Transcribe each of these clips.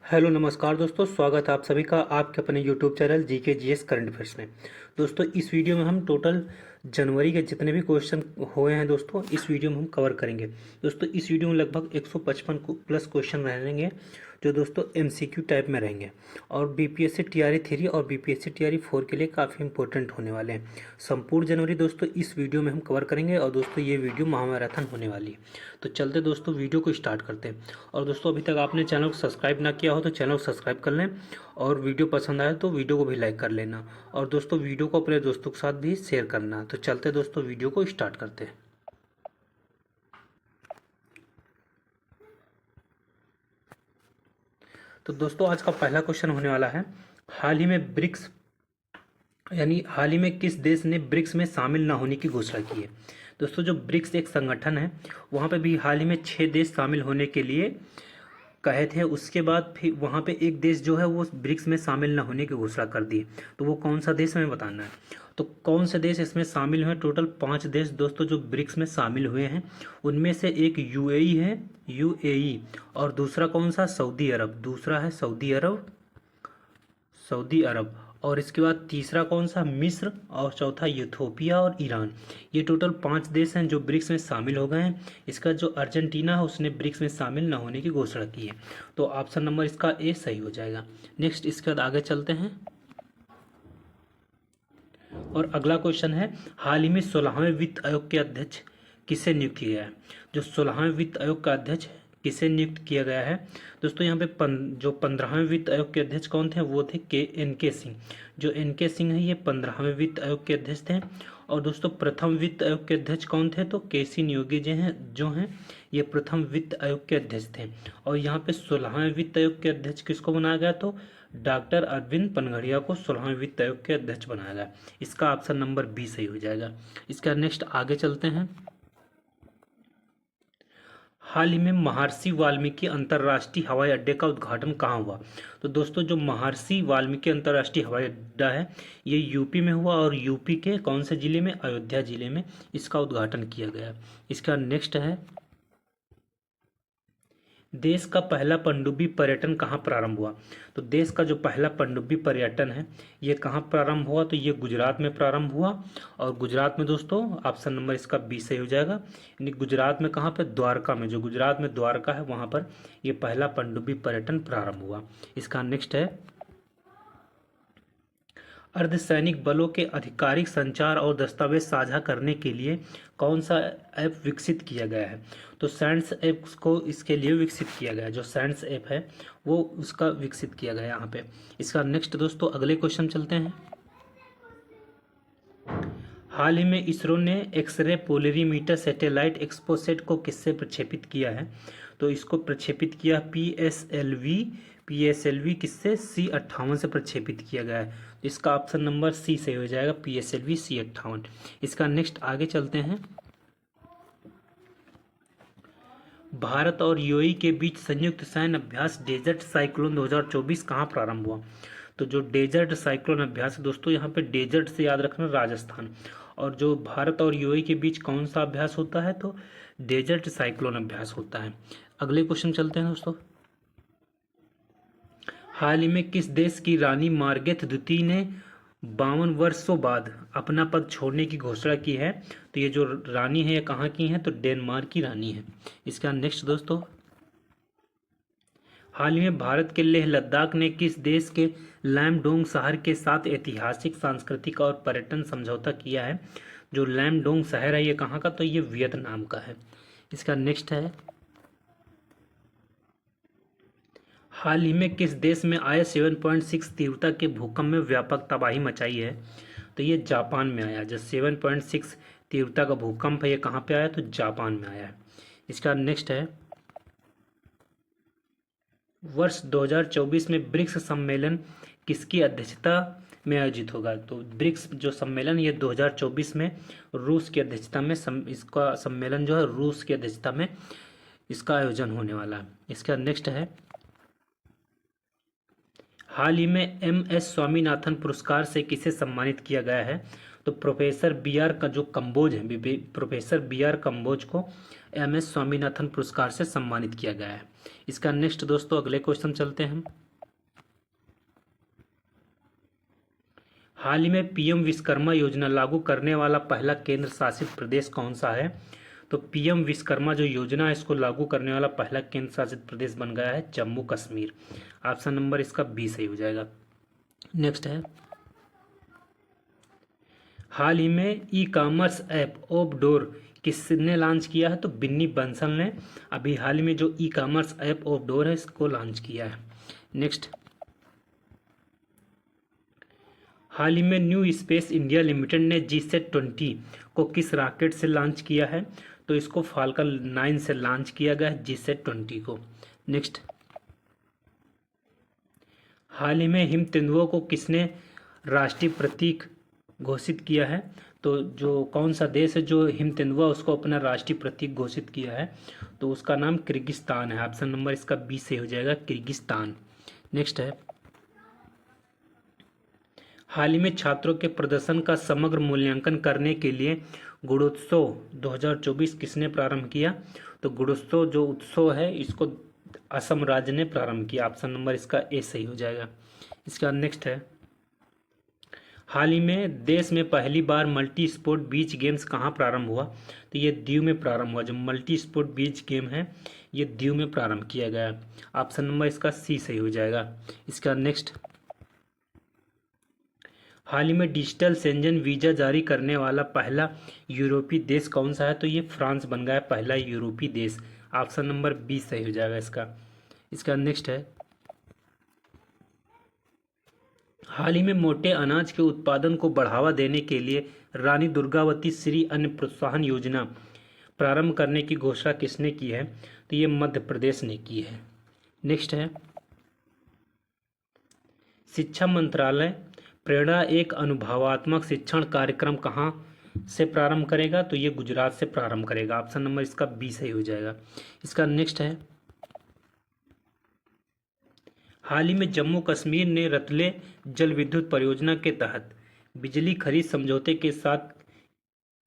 Hello नमस्कार दोस्तों, स्वागत है आप सभी का आपके अपने YouTube channel GK GS current affairs में। दोस्तों इस वीडियो में हम टोटल जनवरी के जितने भी क्वेश्चन हुए हैं दोस्तों इस वीडियो में हम कवर करेंगे। दोस्तों इस वीडियो में लगभग 155 प्लस क्वेश्चन रहेंगे जो दोस्तों एमसीक्यू टाइप में रहेंगे और बीपीएससी टीआरई 3 और बीपीएससी टीआरई 4 के लिए काफ़ी इंपॉर्टेंट होने वाले हैं। संपूर्ण जनवरी दोस्तों इस वीडियो में हम कवर करेंगे और दोस्तों ये वीडियो महामैराथन होने वाली है। तो चलते दोस्तों वीडियो को स्टार्ट करते हैं। और दोस्तों अभी तक आपने चैनल को सब्सक्राइब ना किया हो तो चैनल को सब्सक्राइब कर लें और वीडियो पसंद आए तो वीडियो को भी लाइक कर लेना और दोस्तों वीडियो को अपने दोस्तों के साथ भी शेयर करना। तो चलते दोस्तों वीडियो को स्टार्ट करते हैं। तो दोस्तों आज का पहला क्वेश्चन होने वाला है, हाल ही में ब्रिक्स हाल ही में किस देश ने ब्रिक्स में शामिल न होने की घोषणा की है। दोस्तों जो ब्रिक्स एक संगठन है वहाँ पे भी हाल ही में 6 देश शामिल होने के लिए कहे थे, उसके बाद फिर वहाँ पे एक देश जो है वो ब्रिक्स में शामिल न होने की घोषणा कर दी। तो वो कौन सा देश हमें बताना है। तो कौन से देश इसमें शामिल हुए, टोटल 5 देश दोस्तों जो ब्रिक्स में शामिल हुए हैं उनमें से एक यूएई है, यूएई, और दूसरा कौन सा, सऊदी अरब, दूसरा है सऊदी अरब, और इसके बाद तीसरा कौन सा, मिस्र, और चौथा यूथोपिया और ईरान। ये टोटल 5 देश हैं जो ब्रिक्स में शामिल हो गए हैं। इसका जो अर्जेंटीना है उसने ब्रिक्स में शामिल न होने की घोषणा की है। तो ऑप्शन नंबर इसका ए सही हो जाएगा। नेक्स्ट इसके बाद आगे चलते हैं और अगला क्वेश्चन है, हाल ही में 16वें वित्त आयोग के अध्यक्ष किसे नियुक्त किया गया है। जो 16वें वित्त आयोग का अध्यक्ष किसे नियुक्त किया गया है। दोस्तों यहाँ पे जो 15वें वित्त आयोग के अध्यक्ष कौन थे, वो थे एन के सिंह। जो एन के सिंह है ये 15वें वित्त आयोग के अध्यक्ष थे। और दोस्तों प्रथम वित्त आयोग के अध्यक्ष कौन थे, तो के.सी. न्योगी जो हैं ये प्रथम वित्त आयोग के अध्यक्ष थे। और यहाँ पे 16वें वित्त आयोग के अध्यक्ष किसको बनाया गया, तो डॉक्टर अरविंद पनघड़िया को 16वें वित्त आयोग के अध्यक्ष बनाया गया। इसका ऑप्शन नंबर बी सही हो जाएगा। इसका नेक्स्ट आगे चलते हैं। हाल ही में महर्षि वाल्मीकि अंतर्राष्ट्रीय हवाई अड्डे का उद्घाटन कहाँ हुआ। तो दोस्तों जो महर्षि वाल्मीकि अंतर्राष्ट्रीय हवाई अड्डा है ये यूपी में हुआ और यूपी के कौन से जिले में, अयोध्या जिले में इसका उद्घाटन किया गया। इसका नेक्स्ट है, देश का पहला पनडुब्बी पर्यटन कहाँ प्रारंभ हुआ। तो देश का जो पहला पनडुब्बी पर्यटन है ये कहाँ प्रारंभ हुआ, तो ये गुजरात में प्रारंभ हुआ। और गुजरात में दोस्तों ऑप्शन नंबर इसका बी सही हो जाएगा। यानी गुजरात में कहाँ पे, द्वारका में, जो गुजरात में द्वारका है वहाँ पर ये पहला पनडुब्बी पर्यटन प्रारंभ हुआ। इसका नेक्स्ट है, अर्धसैनिक बलों के आधिकारिक संचार और दस्तावेज साझा करने के लिए कौन सा ऐप विकसित किया गया है। तो सैंड्स ऐप को इसके लिए विकसित किया गया है। जो सैंड्स ऐप है वो उसका विकसित किया गया है यहाँ पे। इसका नेक्स्ट दोस्तों अगले क्वेश्चन चलते हैं। हाल ही में इसरो ने एक्सरे पोलरीमीटर सैटेलाइट एक्सपोसेट को किससे प्रक्षेपित किया है। तो इसको प्रक्षेपित किया पीएसएलवी किससे, C58 से प्रक्षेपित किया गया है। तो इसका ऑप्शन नंबर सी सही हो जाएगा, पीएसएलवी C58। इसका नेक्स्ट आगे चलते हैं। भारत और यूएई के बीच संयुक्त सैन्य अभ्यास डेजर्ट साइक्लोन 2024 कहाँ प्रारंभ हुआ। तो जो डेजर्ट साइक्लोन अभ्यास है दोस्तों यहाँ पे डेजर्ट से याद रखना राजस्थान। और जो भारत और यूएई के बीच कौन सा अभ्यास होता है, तो डेजर्ट साइक्लोन अभ्यास होता है। अगले क्वेश्चन चलते हैं दोस्तों। हाल ही में किस देश की रानी मार्गरेट द्वितीय ने 52 वर्षों बाद अपना पद छोड़ने की घोषणा की है। तो ये जो रानी है ये कहाँ की है, तो डेनमार्क की रानी है। इसका नेक्स्ट दोस्तों, हाल ही में भारत के लेह लद्दाख ने किस देश के लैमडोंग शहर के साथ ऐतिहासिक, सांस्कृतिक और पर्यटन समझौता किया है। जो लैमडोंग शहर है ये कहाँ का, तो ये वियतनाम का है। इसका नेक्स्ट है, हाल ही में किस देश में आए 7.6 तीव्रता के भूकंप में व्यापक तबाही मचाई है। तो ये जापान में आया। जो 7.6 तीव्रता का भूकंप है ये कहाँ पे आया, तो जापान में आया है। इसका नेक्स्ट है, वर्ष 2024 में ब्रिक्स सम्मेलन किसकी अध्यक्षता में आयोजित होगा। तो ब्रिक्स जो सम्मेलन ये 2024 में रूस की अध्यक्षता में इसका सम्मेलन जो है रूस की अध्यक्षता में इसका आयोजन होने वाला है। इसका नेक्स्ट है, हाल ही में MS स्वामीनाथन पुरस्कार से किसे सम्मानित किया गया है। तो प्रोफेसर बी.आर. का जो कंबोज है, प्रोफेसर बी.आर. कंबोज को MS स्वामीनाथन पुरस्कार से सम्मानित किया गया है। इसका नेक्स्ट दोस्तों अगले क्वेश्चन चलते हैं हम। हाल ही में पीएम विश्वकर्मा योजना लागू करने वाला पहला केंद्र शासित प्रदेश कौन सा है? तो पीएम विश्वकर्मा जो योजना है इसको लागू करने वाला पहला केंद्र शासित प्रदेश बन गया है जम्मू कश्मीर। ऑप्शन नंबर इसका बी सही हो जाएगा। नेक्स्ट है, हाल ही में e commerce app of door किसने लॉन्च किया है? तो बिन्नी बंसल ने अभी हाल ही में जो e commerce app of door है इसको लॉन्च किया है। नेक्स्ट, हाल ही में न्यू स्पेस इंडिया लिमिटेड ने GSAT-20 को किस रॉकेट से लॉन्च किया है? तो इसको फाल्कन 9 से लॉन्च किया गया है GSAT-20 को। नेक्स्ट, हाल ही में हिम तेंदुआ को किसने राष्ट्रीय प्रतीक घोषित किया है? तो जो कौन सा देश है जो हिम तेंदुआ उसको अपना राष्ट्रीय प्रतीक घोषित किया है? तो उसका नाम किर्गिस्तान है। ऑप्शन नंबर इसका बी से हो जाएगा, किर्गिस्तान। नेक्स्ट है, हाल ही में छात्रों के प्रदर्शन का समग्र मूल्यांकन करने के लिए गुणोत्सव 2024 किसने प्रारंभ किया? तो गुणोत्सव जो उत्सव है इसको असम राज्य ने प्रारंभ किया। ऑप्शन नंबर इसका ए सही हो जाएगा। इसका नेक्स्ट है, हाल ही में देश में पहली बार मल्टी स्पोर्ट बीच गेम्स कहाँ प्रारंभ हुआ? तो ये दीव में प्रारंभ हुआ। जो मल्टी स्पोर्ट बीच गेम है ये दीव में प्रारंभ किया गया। ऑप्शन नंबर इसका सी सही हो जाएगा। इसका नेक्स्ट, हाल ही में डिजिटल शेंजन वीजा जारी करने वाला पहला यूरोपीय देश कौन सा है? तो ये फ्रांस बन गया पहला यूरोपीय देश। ऑप्शन नंबर बी सही हो जाएगा इसका। इसका नेक्स्ट है, हाल ही में मोटे अनाज के उत्पादन को बढ़ावा देने के लिए रानी दुर्गावती श्री अन्न प्रोत्साहन योजना प्रारंभ करने की घोषणा किसने की है? तो ये मध्य प्रदेश ने की है। नेक्स्ट है, शिक्षा मंत्रालय प्रेरणा एक अनुभवात्मक शिक्षण कार्यक्रम कहाँ से प्रारंभ करेगा? तो ये गुजरात से प्रारंभ करेगा। ऑप्शन नंबर इसका बी सही हो जाएगा। इसका नेक्स्ट है, हाल ही में जम्मू कश्मीर ने रतले जल विद्युत परियोजना के तहत बिजली खरीद समझौते के साथ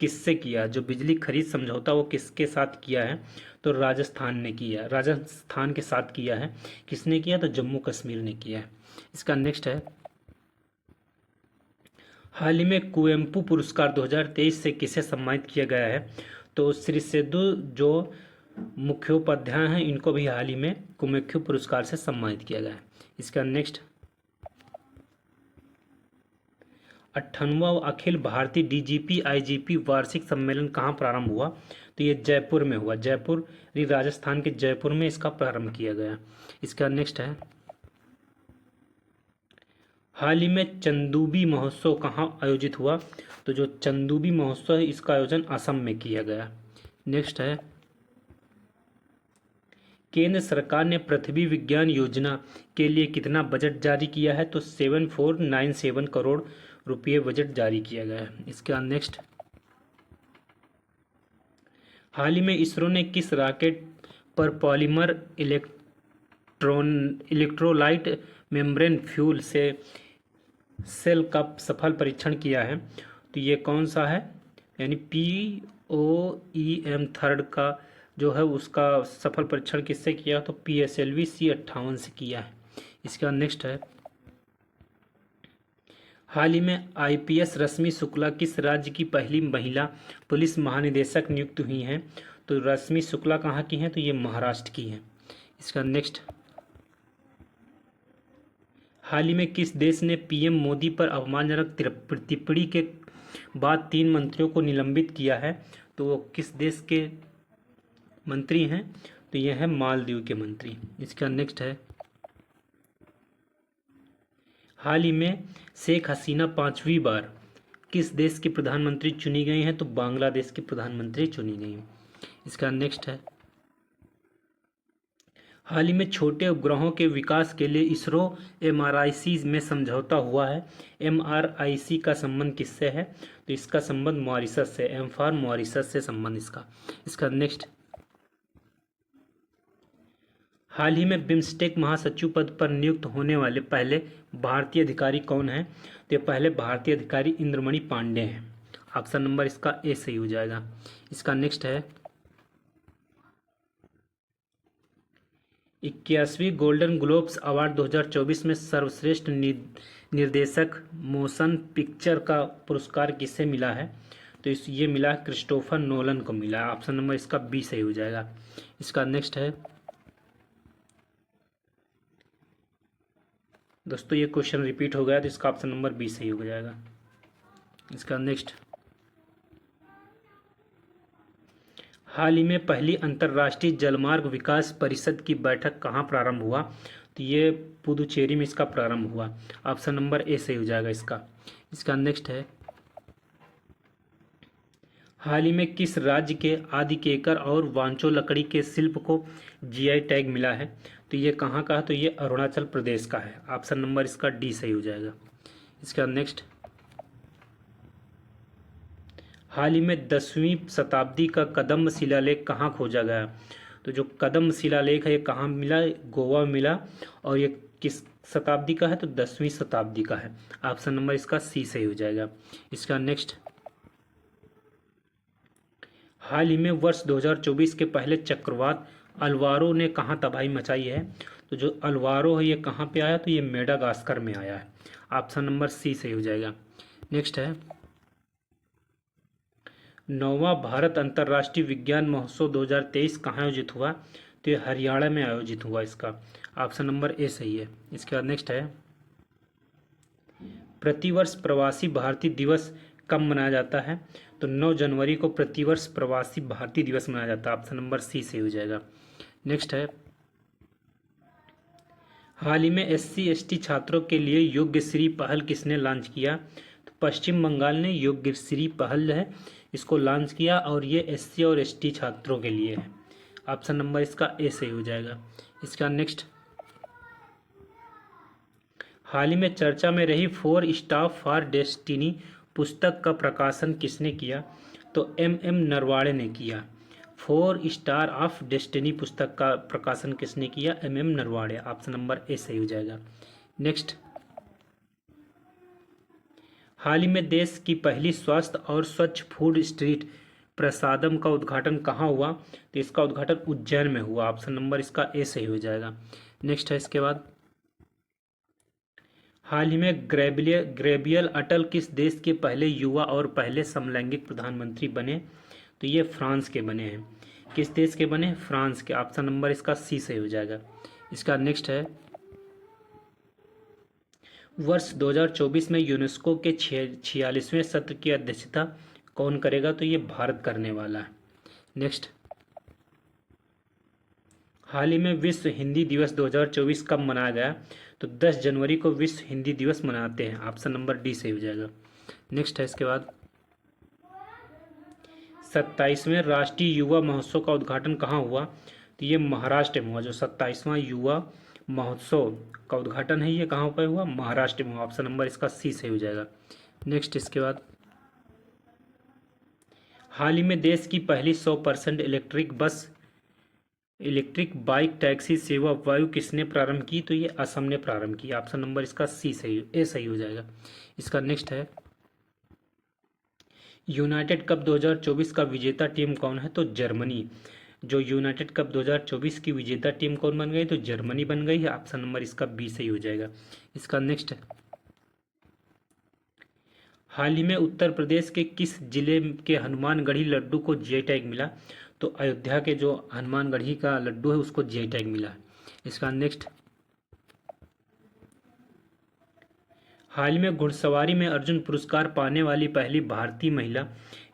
किससे किया? जो बिजली खरीद समझौता वो किसके साथ किया है? तो राजस्थान ने किया, राजस्थान के साथ किया है। किसने किया? तो जम्मू कश्मीर ने किया है। इसका नेक्स्ट है, हाल ही में कुवेम्पू पुरस्कार 2023 से किसे सम्मानित किया गया है? तो श्री सेदु जो मुख्योपाध्याय हैं इनको भी हाल ही में कुवेम्पू पुरस्कार से सम्मानित किया गया है। इसका next, 58वां Akhil Bharatiya DGP IGP वार्षिक सम्मेलन कहाँ प्रारंभ हुआ? तो ये जयपुर में हुआ। जयपुर राजस्थान के जयपुर में इसका प्रारंभ किया गया। इसका नेक्स्ट है, हाल ही में चंदूबी महोत्सव कहाँ आयोजित हुआ? तो जो चंदूबी महोत्सव है इसका आयोजन असम में किया गया। नेक्स्ट है, केंद्र सरकार ने पृथ्वी विज्ञान योजना के लिए कितना बजट जारी किया है? तो 7497 करोड़ रुपये बजट जारी किया गया है। इसका नेक्स्ट, हाल ही में इसरो ने किस रॉकेट पर पॉलीमर इलेक्ट्रोलाइट मेम्ब्रेन फ्यूल से सेल का सफल परीक्षण किया है? तो ये कौन सा है? यानी POEM थर्ड का जो है उसका सफल परीक्षण किससे किया? तो PSLV C58 से किया है। इसका नेक्स्ट है, हाल ही में IPS रश्मि शुक्ला किस राज्य की पहली महिला पुलिस महानिदेशक नियुक्त हुई हैं? तो रश्मि शुक्ला कहाँ की हैं? तो ये महाराष्ट्र की हैं। इसका नेक्स्ट, हाल ही में किस देश ने PM मोदी पर अपमानजनक टिप्पणी के बाद 3 मंत्रियों को निलंबित किया है? तो वो किस देश के मंत्री हैं? तो यह है मालदीव के मंत्री। इसका नेक्स्ट है, हाल ही में शेख हसीना 5वीं बार किस देश की प्रधानमंत्री चुनी गई हैं? तो बांग्लादेश की प्रधानमंत्री चुनी गई हैं। इसका नेक्स्ट है, हाल ही में छोटे उपग्रहों के विकास के लिए इसरो MRIC में समझौता हुआ है। MRIC का संबंध किससे है? तो इसका संबंध मॉरिशस से, M फॉर मॉरिशस से संबंध इसका। इसका नेक्स्ट, हाल ही में बिम्स्टेक महासचिव पद पर नियुक्त होने वाले पहले भारतीय अधिकारी कौन हैं? तो ये पहले भारतीय अधिकारी इंद्रमणि पांडे हैं। ऑप्शन नंबर इसका ए सही हो जाएगा। इसका नेक्स्ट है, 21वीं गोल्डन ग्लोब्स अवार्ड 2024 में सर्वश्रेष्ठ निर्देशक मोशन पिक्चर का पुरस्कार किसे मिला है? तो ये मिला क्रिस्टोफर नोलन को मिला। ऑप्शन नंबर इसका बी सही हो जाएगा। इसका नेक्स्ट है दोस्तों, ये क्वेश्चन रिपीट हो गया तो इसका ऑप्शन नंबर बी सही हो जाएगा। इसका नेक्स्ट, हाल ही में पहली अंतर्राष्ट्रीय जलमार्ग विकास परिषद की बैठक कहाँ प्रारंभ हुआ? तो ये पुदुचेरी में इसका प्रारंभ हुआ। ऑप्शन नंबर ए सही हो जाएगा इसका। इसका नेक्स्ट है, हाल ही में किस राज्य के आदिकेकर और वांचो लकड़ी के शिल्प को जीआई टैग मिला है? तो ये कहाँ का है? तो ये अरुणाचल प्रदेश का है। ऑप्शन नंबर इसका डी सही हो जाएगा। इसका नेक्स्ट, हाल ही में 10वीं शताब्दी का कदम्ब शिलालेख कहाँ खोजा गया? तो जो कदम्ब शिलालेख है ये कहाँ मिला? गोवा में मिला। और ये किस शताब्दी का है? तो 10वीं शताब्दी का है। ऑप्शन नंबर इसका सी सही हो जाएगा। इसका नेक्स्ट, हाल ही में वर्ष 2024 के पहले चक्रवात अल्वारो ने कहाँ तबाही मचाई है? तो जो अल्वारो है ये कहाँ पे आया? तो ये मेडागास्कर में आया है। ऑप्शन नंबर सी सही हो जाएगा। नेक्स्ट है, 9वां भारत अंतर्राष्ट्रीय विज्ञान महोत्सव 2023 कहाँ आयोजित हुआ? तो ये हरियाणा में आयोजित हुआ। इसका ऑप्शन नंबर ए सही है। इसके बाद नेक्स्ट है, प्रतिवर्ष प्रवासी भारतीय दिवस कब मनाया जाता है? तो 9 जनवरी को प्रतिवर्ष प्रवासी भारतीय दिवस मनाया जाता है। ऑप्शन नंबर सी सही हो जाएगा। नेक्स्ट है, हाल ही में SC/ST छात्रों के लिए योग्यश्री पहल किसने लॉन्च किया? तो पश्चिम बंगाल ने योग्यश्री पहल है इसको लॉन्च किया और ये SC और ST छात्रों के लिए है। ऑप्शन नंबर इसका ए सही हो जाएगा। इसका नेक्स्ट, हाल ही में चर्चा में रही 4 स्टाफ फॉर डेस्टिनी पुस्तक का प्रकाशन किसने किया? तो MM नरवाड़े ने किया। 4 स्टार ऑफ डेस्टिनी पुस्तक का प्रकाशन किसने किया? MM Narwade. Option number A सही हो जाएगा। नेक्स्ट, हाल ही में देश की पहली स्वास्थ्य और स्वच्छ फूड स्ट्रीट प्रसादम का उद्घाटन कहाँ हुआ? तो इसका उद्घाटन उज्जैन में हुआ। ऑप्शन नंबर इसका ए सही हो जाएगा। नेक्स्ट है, इसके बाद, हाल ही में ग्रेबियल अटल किस देश के पहले युवा और पहले समलैंगिक प्रधानमंत्री बने? तो ये फ्रांस के बने हैं। किस देश के बने? फ्रांस के। ऑप्शन नंबर इसका सी सही हो जाएगा। इसका नेक्स्ट है, वर्ष 2024 में यूनेस्को के 46वें सत्र की अध्यक्षता कौन करेगा? तो ये भारत करने वाला है। नेक्स्ट, हाल ही में विश्व हिंदी दिवस 2024 कब मनाया गया? तो 10 जनवरी को विश्व हिंदी दिवस मनाते हैं। ऑप्शन नंबर डी सही हो जाएगा। नेक्स्ट है, इसके बाद, 27वें राष्ट्रीय युवा महोत्सव का उद्घाटन कहाँ हुआ? तो ये महाराष्ट्र में हुआ। जो 27वां युवा महोत्सव का उद्घाटन है ये कहाँ पर हुआ? महाराष्ट्र में हुआ। ऑप्शन नंबर इसका सी सही हो जाएगा। नेक्स्ट, इसके बाद, हाल ही में देश की पहली 100% इलेक्ट्रिक बाइक टैक्सी सेवा वायु किसने प्रारंभ की? तो ये असम ने प्रारंभ की। ऑप्शन नंबर इसका ए सही हो जाएगा। इसका नेक्स्ट है, यूनाइटेड कप 2024 का विजेता टीम कौन है? तो जर्मनी। जो यूनाइटेड कप 2024 की विजेता टीम कौन बन गई? तो जर्मनी बन गई है। ऑप्शन नंबर इसका बी सही हो जाएगा। इसका नेक्स्ट है, हाल ही में उत्तर प्रदेश के किस जिले के हनुमानगढ़ी लड्डू को जीआई टैग मिला? तो अयोध्या के जो हनुमानगढ़ी का लड्डू है उसको जीआई टैग मिला है। इसका नेक्स्ट, हाल ही में घुड़सवारी में अर्जुन पुरस्कार पाने वाली पहली भारतीय महिला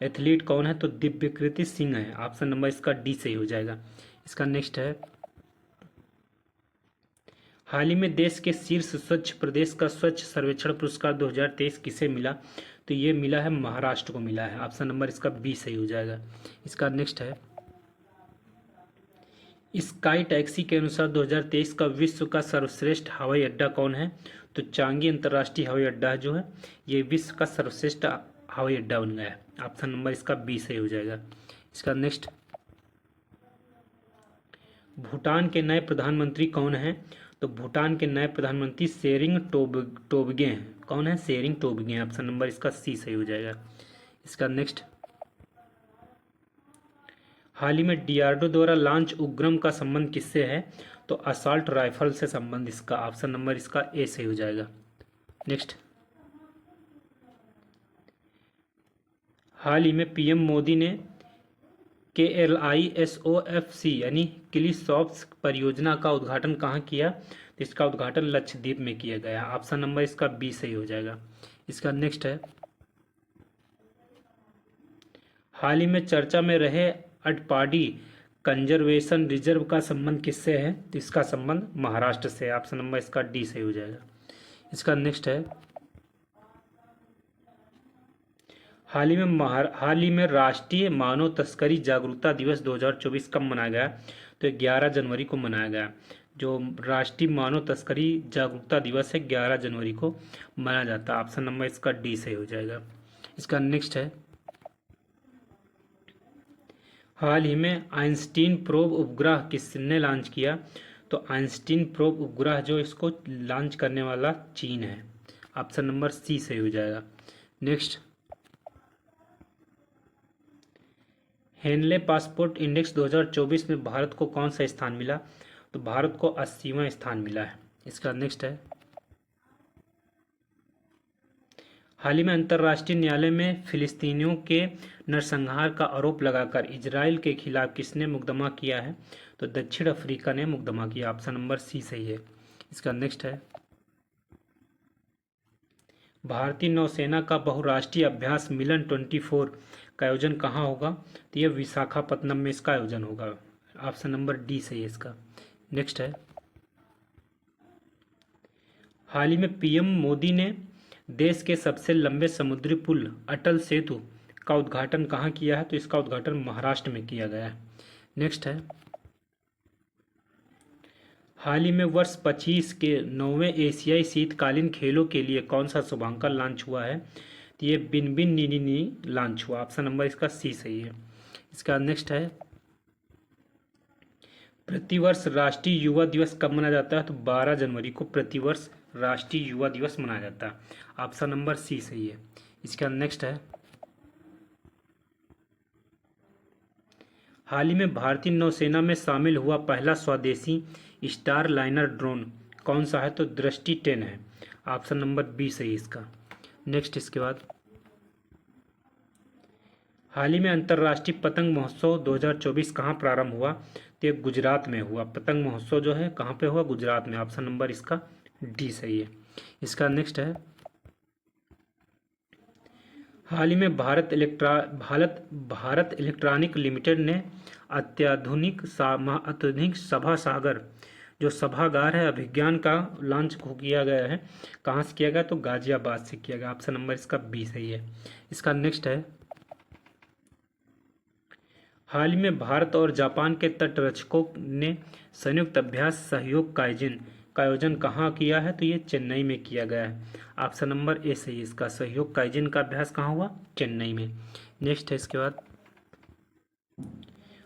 एथलीट कौन है? तो दिव्यकृति सिंह है। ऑप्शन नंबर इसका डी सही हो जाएगा। इसका नेक्स्ट है, हाल ही में देश के शीर्ष स्वच्छ प्रदेश का स्वच्छ सर्वेक्षण पुरस्कार 2023 किसे मिला? तो ये मिला है महाराष्ट्र को मिला है। ऑप्शन नंबर इसका बी सही हो जाएगा। इसका नेक्स्ट है, स्काई टैक्सी के अनुसार 2023 का विश्व का सर्वश्रेष्ठ हवाई अड्डा कौन है? तो चांगी अंतर्राष्ट्रीय हवाई अड्डा जो है ये विश्व का सर्वश्रेष्ठ हवाई अड्डा बन गया है। ऑप्शन नंबर इसका बी सही हो जाएगा। इसका नेक्स्ट, भूटान के नए प्रधानमंत्री कौन हैं? तो भूटान के नए प्रधानमंत्री शेरिंग टोबगे हैं। कौन है? शेरिंग टोबगे हैं। ऑप्शन नंबर इसका सी सही हो जाएगा। इसका नेक्स्ट, हाल ही में डीआरडीओ द्वारा लॉन्च उग्रम का संबंध किससे है? तो असॉल्ट राइफल से संबंध इसका ऑप्शन नंबर इसका ए सही हो जाएगा। नेक्स्ट, हाल ही में पीएम मोदी ने KLISOFC यानी क्लिसॉप्स परियोजना का उद्घाटन कहाँ किया? तो इसका उद्घाटन लक्षद्वीप में किया गया। ऑप्शन नंबर इसका बी सही हो जाएगा। इसका नेक्स्ट है, हाल ही में चर्चा में रहे अटपाडी कंजर्वेशन रिजर्व का संबंध किससे है? तो इसका संबंध महाराष्ट्र से। ऑप्शन नंबर इसका डी सही हो जाएगा। इसका नेक्स्ट है, हाल ही में राष्ट्रीय मानव तस्करी जागरूकता दिवस 2024 कब मनाया गया? तो 11 जनवरी को मनाया गया। जो राष्ट्रीय मानव तस्करी जागरूकता दिवस है 11 जनवरी को मनाया जाता है। ऑप्शन नंबर इसका डी सही हो जाएगा। इसका नेक्स्ट है, हाल ही में आइंस्टीन प्रोब उपग्रह किसने लॉन्च किया? तो आइंस्टीन प्रोब उपग्रह जो इसको लॉन्च करने वाला चीन है। ऑप्शन नंबर सी सही हो जाएगा। नेक्स्ट, हेनले पासपोर्ट इंडेक्स 2024 में भारत को कौन सा स्थान मिला? तो भारत को 80वां स्थान मिला है। इसका नेक्स्ट है, हाल ही में अंतर्राष्ट्रीय न्यायालय में फिलिस्तीनियों के नरसंहार का आरोप लगाकर इजराइल के खिलाफ किसने मुकदमा किया है? तो दक्षिण अफ्रीका ने मुकदमा किया। ऑप्शन नंबर सी सही है। इसका नेक्स्ट है, भारतीय नौसेना का बहुराष्ट्रीय अभ्यास मिलन 24 का आयोजन कहाँ होगा? तो यह विशाखापत्तनम में इसका आयोजन होगा। ऑप्शन नंबर डी सही है इसका। नेक्स्ट है, हाल ही में पीएम मोदी ने देश के सबसे लंबे समुद्री पुल अटल सेतु का उद्घाटन कहाँ किया है? तो इसका उद्घाटन महाराष्ट्र में किया गया है। नेक्स्ट है, हाल ही में वर्ष 25 के 9वें एशियाई शीतकालीन खेलों के लिए कौन सा शुभांकन लॉन्च हुआ है? तो ये बिन बिन नी नी नी लॉन्च हुआ। ऑप्शन नंबर इसका सी सही है। इसका नेक्स्ट है, प्रतिवर्ष राष्ट्रीय युवा दिवस कब मनाया जाता है? तो 12 जनवरी को प्रतिवर्ष राष्ट्रीय युवा दिवस मनाया जाता है। ऑप्शन नंबर सी सही है। इसका नेक्स्ट है, हाल ही में भारतीय नौसेना में शामिल हुआ पहला स्वदेशी स्टार लाइनर ड्रोन कौन सा है? तो दृष्टि 10 है। ऑप्शन नंबर बी सही है इसका। नेक्स्ट, इसके बाद हाल ही में अंतर्राष्ट्रीय पतंग महोत्सव 2024 कहाँ प्रारंभ हुआ? तो ये गुजरात में हुआ। पतंग महोत्सव जो है कहाँ पे हुआ? गुजरात में। ऑप्शन नंबर इसका डी सही है। इसका नेक्स्ट है, हाल ही में भारत इलेक्ट्रॉनिक लिमिटेड ने अत्याधुनिक सभा सागर जो सभागार है अभिज्ञान का लॉन्च किया गया है। कहाँ से किया गया? तो गाजियाबाद से किया गया। ऑप्शन नंबर इसका बी सही है। इसका नेक्स्ट है, हाल ही में भारत और जापान के तटरक्षकों ने संयुक्त अभ्यास सहयोग काइजिन का आयोजन कहाँ किया है? तो ये चेन्नई में किया गया है। ऑप्शन नंबर ए सही है इसका। सहयोग काइजिन का अभ्यास कहाँ हुआ? चेन्नई में। नेक्स्ट है, इसके बाद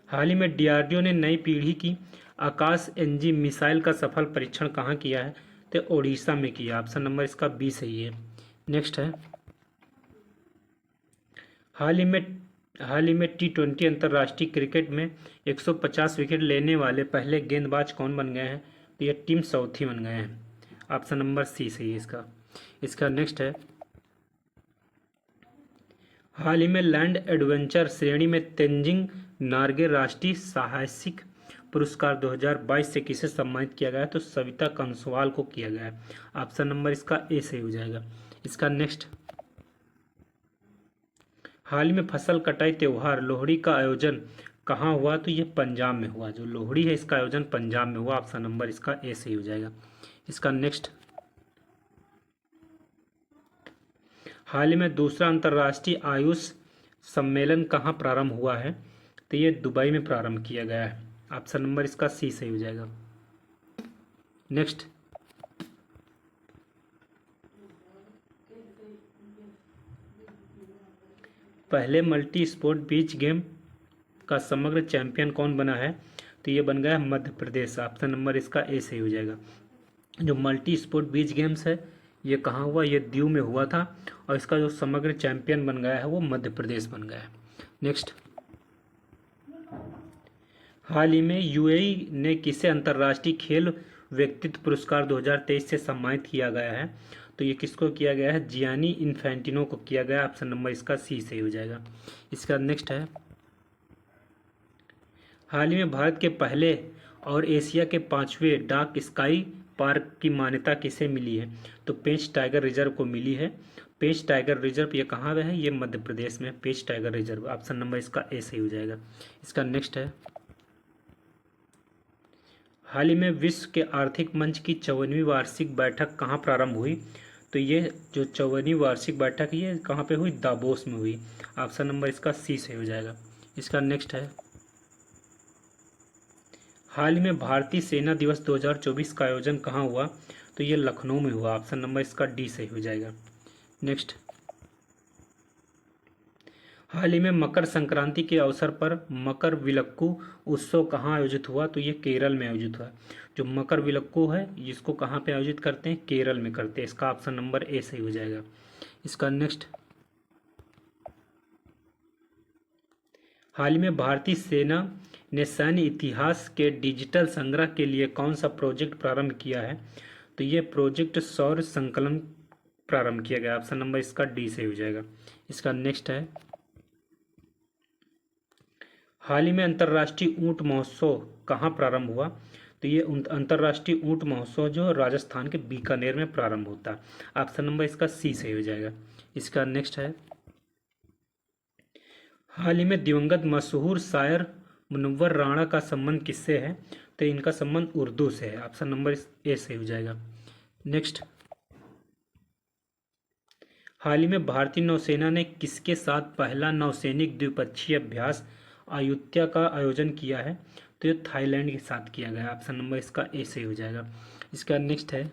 हाल ही में डीआरडीओ ने नई पीढ़ी की आकाश एनजी मिसाइल का सफल परीक्षण कहाँ किया है? तो ओडिशा में किया। ऑप्शन नंबर इसका बी सही है। नेक्स्ट है, हाल ही में T20 अंतर्राष्ट्रीय क्रिकेट में 150 विकेट लेने वाले पहले गेंदबाज कौन बन गए हैं? तो ये टिम साउथी बन गए हैं। ऑप्शन नंबर सी सही है इसका। इसका नेक्स्ट है, हाल ही में लैंड एडवेंचर श्रेणी में तेंजिंग नार्गे राष्ट्रीय साहसिक पुरस्कार 2022 से किसे सम्मानित किया गया है? तो सविता कंसवाल को किया गया है। ऑप्शन नंबर इसका ए सही हो जाएगा। इसका नेक्स्ट, हाल ही में फसल कटाई त्योहार लोहड़ी का आयोजन कहाँ हुआ? तो ये पंजाब में हुआ। जो लोहड़ी है इसका आयोजन पंजाब में हुआ। ऑप्शन नंबर इसका ए सही हो जाएगा। इसका नेक्स्ट, हाल ही में दूसरा अंतर्राष्ट्रीय आयुष सम्मेलन कहाँ प्रारंभ हुआ है? तो ये दुबई में प्रारंभ किया गया है। ऑप्शन नंबर इसका सी सही हो जाएगा। नेक्स्ट, पहले मल्टी स्पोर्ट बीच गेम का समग्र चैंपियन कौन बना है? तो ये बन गया है मध्य प्रदेश। ऑप्शन नंबर इसका ए सही हो जाएगा। जो मल्टी स्पोर्ट बीच गेम्स है ये कहाँ हुआ? ये दीव में हुआ था और इसका जो समग्र चैंपियन बन गया है वो मध्य प्रदेश बन गया है। नेक्स्ट, हाल ही में यूएई ने किसे अंतर्राष्ट्रीय खेल व्यक्तित्व पुरस्कार 2023 से सम्मानित किया गया है? तो ये किसको किया गया है? जियानी इन्फेंटिनो को किया गया। ऑप्शन नंबर इसका सी सही हो जाएगा। इसका नेक्स्ट है, हाल ही में भारत के पहले और एशिया के 5वें डार्क स्काई पार्क की मान्यता किसे मिली है? तो पेंच टाइगर रिजर्व को मिली है। पेंच टाइगर रिजर्व ये कहाँ है? ये मध्य प्रदेश में पेंच टाइगर रिजर्व। ऑप्शन नंबर इसका ए सही हो जाएगा। इसका नेक्स्ट है, हाल ही में विश्व के आर्थिक मंच की 54वीं वार्षिक बैठक कहाँ प्रारंभ हुई? तो ये जो 54वीं वार्षिक बैठक ये कहाँ पे हुई? दावोस में हुई। ऑप्शन नंबर इसका सी सही हो जाएगा। इसका नेक्स्ट है, हाल ही में भारतीय सेना दिवस 2024 का आयोजन कहाँ हुआ? तो ये लखनऊ में हुआ। ऑप्शन नंबर इसका डी सही हो जाएगा। नेक्स्ट, हाल ही में मकर संक्रांति के अवसर पर मकर विलक्कू उत्सव कहाँ आयोजित हुआ? तो ये केरल में आयोजित हुआ। जो मकर विलक्कू है इसको कहाँ पे आयोजित करते हैं? केरल में करते हैं। इसका ऑप्शन नंबर ए सही हो जाएगा। इसका नेक्स्ट, हाल ही में भारतीय सेना ने सैन्य इतिहास के डिजिटल संग्रह के लिए कौन सा प्रोजेक्ट प्रारंभ किया है? तो ये प्रोजेक्ट सौर संकलन प्रारंभ किया गया। ऑप्शन नंबर इसका डी सही हो जाएगा। इसका नेक्स्ट है, हाल ही में अंतर्राष्ट्रीय ऊंट महोत्सव कहाँ प्रारंभ हुआ? तो ये अंतर्राष्ट्रीय ऊंट महोत्सव जो राजस्थान के बीकानेर में प्रारंभ होता है। ऑप्शन नंबर इसका सी सही हो जाएगा। इसका नेक्स्ट है, हाल ही में दिवंगत मशहूर शायर मुनव्वर राणा का संबंध किससे है? तो इनका संबंध उर्दू से है। ऑप्शन नंबर ए सही हो जाएगा। नेक्स्ट, हाल ही में भारतीय नौसेना ने किसके साथ पहला नौसैनिक द्विपक्षीय अभ्यास अयुत्या का आयोजन किया है? तो ये थाईलैंड के साथ किया गया। ऑप्शन नंबर इसका ए सही हो जाएगा। इसका नेक्स्ट है,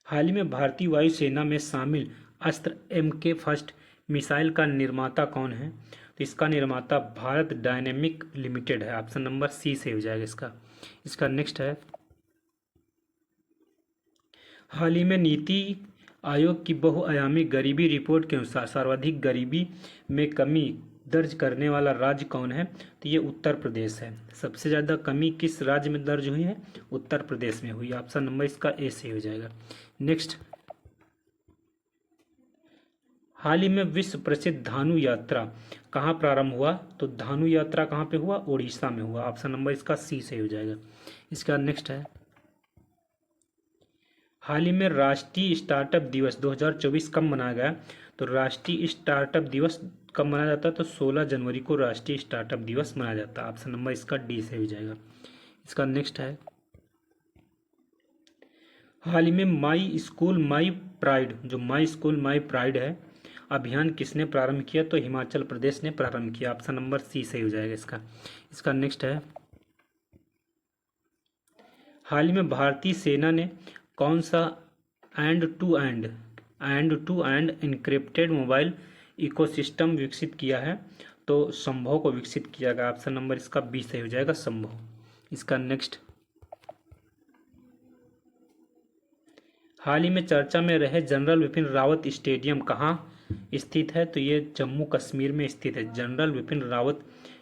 हाल ही में भारतीय वायुसेना में शामिल अस्त्र MK फर्स्ट मिसाइल का निर्माता कौन है? तो इसका निर्माता भारत डायनेमिक लिमिटेड है। ऑप्शन नंबर सी सही हो जाएगा इसका। इसका नेक्स्ट है, हाल ही में नीति आयोग की बहुआयामी गरीबी रिपोर्ट के अनुसार सर्वाधिक गरीबी में कमी दर्ज करने वाला राज्य कौन है? तो ये उत्तर प्रदेश है। सबसे ज़्यादा कमी किस राज्य में दर्ज हुई है? उत्तर प्रदेश में हुई। ऑप्शन नंबर इसका ए सही हो जाएगा। नेक्स्ट, हाल ही में विश्व प्रसिद्ध धानु यात्रा कहाँ प्रारंभ हुआ? तो धानु यात्रा कहाँ पे हुआ? उड़ीसा में हुआ। ऑप्शन नंबर इसका सी सही हो जाएगा। इसका नेक्स्ट है, हाल ही में राष्ट्रीय स्टार्टअप दिवस 2024 कब मनाया गया? तो राष्ट्रीय स्टार्टअप दिवस कब मनाया जाता है? तो 16 जनवरी को राष्ट्रीय स्टार्टअप दिवस मनाया जाता है। ऑप्शन नंबर इसका डी सही हो जाएगा। इसका नेक्स्ट है, हाल ही में माई स्कूल माई प्राइड जो माई स्कूल माई प्राइड है अभियान किसने प्रारंभ किया? तो हिमाचल प्रदेश ने प्रारंभ किया। ऑप्शन नंबर सी सही हो जाएगा इसका। इसका नेक्स्ट है, हाल ही में भारतीय सेना ने कौन सा end to end encrypted mobile ecosystem विकसित किया है? तो संभव को विकसित किया गया। ऑप्शन नंबर इसका बी सही हो जाएगा, संभव। इसका नेक्स्ट, हाल ही में चर्चा में रहे जनरल विपिन रावत स्टेडियम कहाँ स्थित है? तो ये जम्मू कश्मीर में स्थित है। जनरल विपिन रावत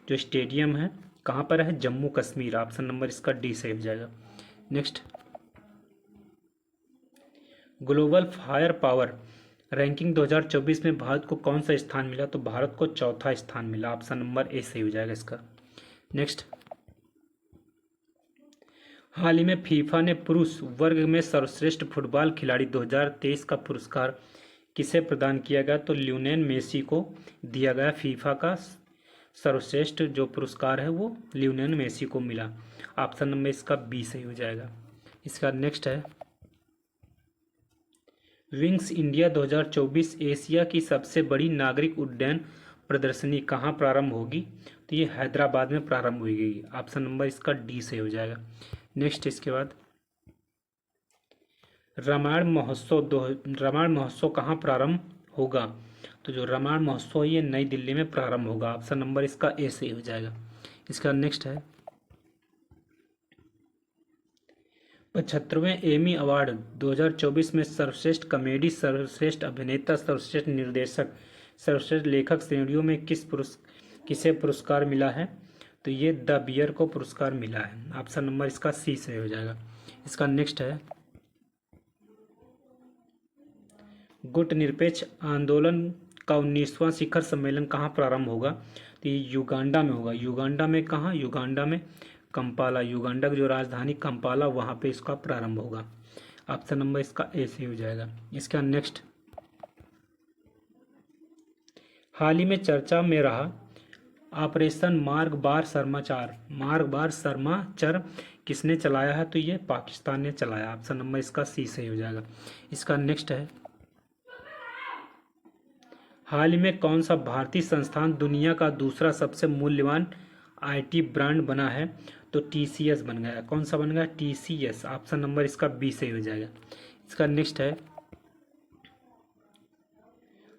जो स्टेडियम है कहाँ पर है? जम्मू कश्मीर। ऑप्शन नंबर इसका डी सही हो जाएगा। Next, global fire power ranking 2024 में भारत को कौन सा स्थान मिला? तो भारत को चौथा स्थान मिला। ऑप्शन नंबर ए सही हो जाएगा इसका। नेक्स्ट, हाल ही में फीफा ने पुरुष वर्ग में सर्वश्रेष्ठ फुटबॉल खिलाड़ी 2023 का पुरस्कार किसे प्रदान किया गया? तो लियोनेल मेसी को दिया गया। फीफा का सर्वश्रेष्ठ जो पुरस्कार है वो लियोनेल मेसी को मिला। ऑप्शन नंबर इसका बी सही हो जाएगा। इसका नेक्स्ट है, विंग्स इंडिया 2024 एशिया की सबसे बड़ी नागरिक उड्डयन प्रदर्शनी कहाँ प्रारंभ होगी? तो ये हैदराबाद में प्रारंभ होगी। ऑप्शन नंबर इसका डी से हो जाएगा। नेक्स्ट, इसके बाद रामायण महोत्सव कहाँ प्रारंभ होगा? तो जो रामायण महोत्सव ये नई दिल्ली में प्रारंभ होगा। ऑप्शन नंबर इसका ए से हो जाएगा। इसका नेक्स्ट है, 75वें एमी अवार्ड 2024 में सर्वश्रेष्ठ कॉमेडी, सर्वश्रेष्ठ अभिनेता, सर्वश्रेष्ठ निर्देशक, सर्वश्रेष्ठ लेखक श्रेणियों में किसे पुरस्कार मिला है? तो ये द बियर को पुरस्कार मिला है। ऑप्शन नंबर इसका सी सही हो जाएगा। इसका नेक्स्ट है, गुट निरपेक्ष आंदोलन का 19वां शिखर सम्मेलन कहाँ प्रारंभ होगा? तो ये युगांडा में होगा। युगांडा में कहाँ? युगांडा में कंपाला, युगांडा की जो राजधानी कंपाला, वहाँ पे इसका प्रारंभ होगा। ऑप्शन नंबर इसका ए सही हो जाएगा। इसका नेक्स्ट, हाल ही में चर्चा में रहा ऑपरेशन मार्गबार समाचार, मार्गबार समाचार किसने चलाया है? तो ये पाकिस्तान ने चलाया। ऑप्शन नंबर इसका सी सही हो जाएगा। इसका नेक्स्ट है, हाल ही में कौन सा भारतीय संस्थान दुनिया का दूसरा सबसे मूल्यवान आईटी ब्रांड बना है? तो टीसीएस बन गया। कौन सा बन गया? टीसीएस। ऑप्शन नंबर इसका बी सही हो जाएगा। इसका नेक्स्ट है,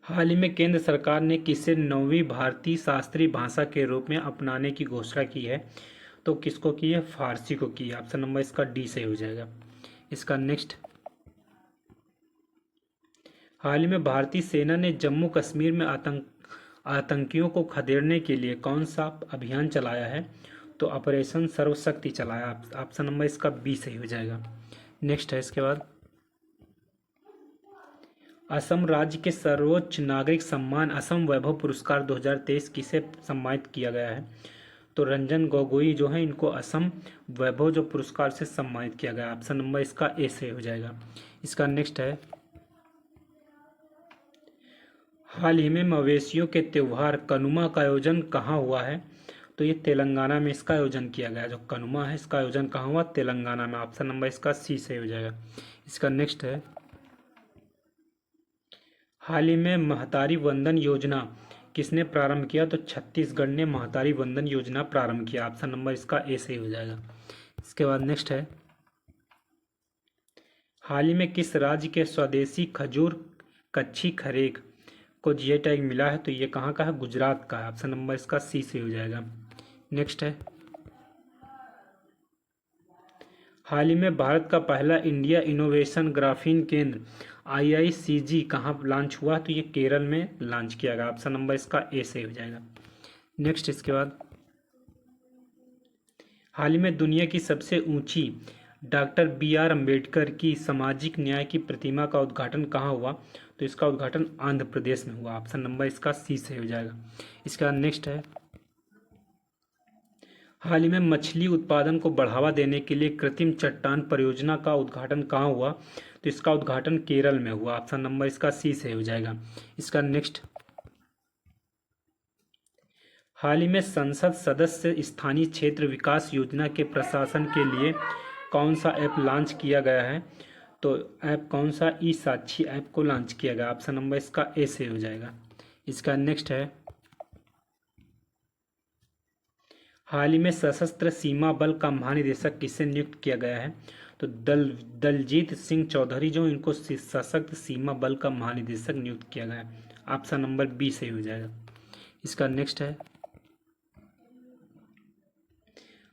हाल ही में केंद्र सरकार ने किसे 9वीं भारतीय शास्त्रीय भाषा के रूप में अपनाने की घोषणा की है? तो किसको की है? फारसी को की है। ऑप्शन नंबर इसका डी सही हो जाएगा। इसका नेक्स्ट, हाल ही में भारतीय सेना ने जम्मू कश्मीर में आतंकियों को खदेड़ने के लिए कौन सा अभियान चलाया है? तो ऑपरेशन सर्वशक्ति चलाया। ऑप्शन नंबर इसका बी सही हो जाएगा। नेक्स्ट है, इसके बाद, असम राज्य के सर्वोच्च नागरिक सम्मान असम वैभव पुरस्कार 2023 किसे सम्मानित किया गया है? तो रंजन गोगोई जो है, इनको असम वैभव जो पुरस्कार से सम्मानित किया गया। ऑप्शन नंबर इसका ए सही हो जाएगा। इसका नेक्स्ट है, हाल ही में मवेशियों के त्योहार कनुमा का आयोजन कहाँ हुआ है? तो ये तेलंगाना में इसका आयोजन किया गया। जो कनुमा है, इसका आयोजन कहाँ हुआ? तेलंगाना में। ऑप्शन नंबर इसका सी सही हो जाएगा। इसका नेक्स्ट है, हाल ही में महतारी वंदन योजना किसने प्रारंभ किया? तो छत्तीसगढ़ ने महतारी वंदन योजना प्रारंभ किया। ऑप्शन नंबर इसका ए सही हो जाएगा। इसके बाद नेक्स्ट है, हाल ही में किस राज्य के स्वदेशी खजूर कच्छी खरेग को जीआई टैग मिला है? तो ये कहाँ का है? गुजरात का है। ऑप्शन नंबर इसका सी सही हो जाएगा। नेक्स्ट है, हाल ही में भारत का पहला इंडिया इनोवेशन ग्राफीन केंद्र IICG कहाँ लॉन्च हुआ? तो ये केरल में लॉन्च किया गया। ऑप्शन नंबर इसका ए सही हो जाएगा। नेक्स्ट, इसके बाद, हाल ही में दुनिया की सबसे ऊंची डॉक्टर BR अम्बेडकर की सामाजिक न्याय की प्रतिमा का उद्घाटन कहाँ हुआ? तो इसका उद्घाटन आंध्र प्रदेश में हुआ। ऑप्शन नंबर इसका सी सही हो जाएगा। इसके बाद नेक्स्ट है, हाल ही में मछली उत्पादन को बढ़ावा देने के लिए कृत्रिम चट्टान परियोजना का उद्घाटन कहाँ हुआ? तो इसका उद्घाटन केरल में हुआ। ऑप्शन नंबर इसका सी सही हो जाएगा। इसका नेक्स्ट, हाल ही में संसद सदस्य स्थानीय क्षेत्र विकास योजना के प्रशासन के लिए कौन सा ऐप लॉन्च किया गया है? तो ऐप कौन सा? ई साक्षी ऐप को लॉन्च किया गया। ऑप्शन नंबर इसका ए सही हो जाएगा। इसका नेक्स्ट है, हाल ही में सशस्त्र सीमा बल का महानिदेशक किसे नियुक्त किया गया है? तो दलजीत सिंह चौधरी जो, इनको सशस्त्र सीमा बल का महानिदेशक नियुक्त किया गया है। ऑप्शन नंबर बी सही हो जाएगा। इसका नेक्स्ट है,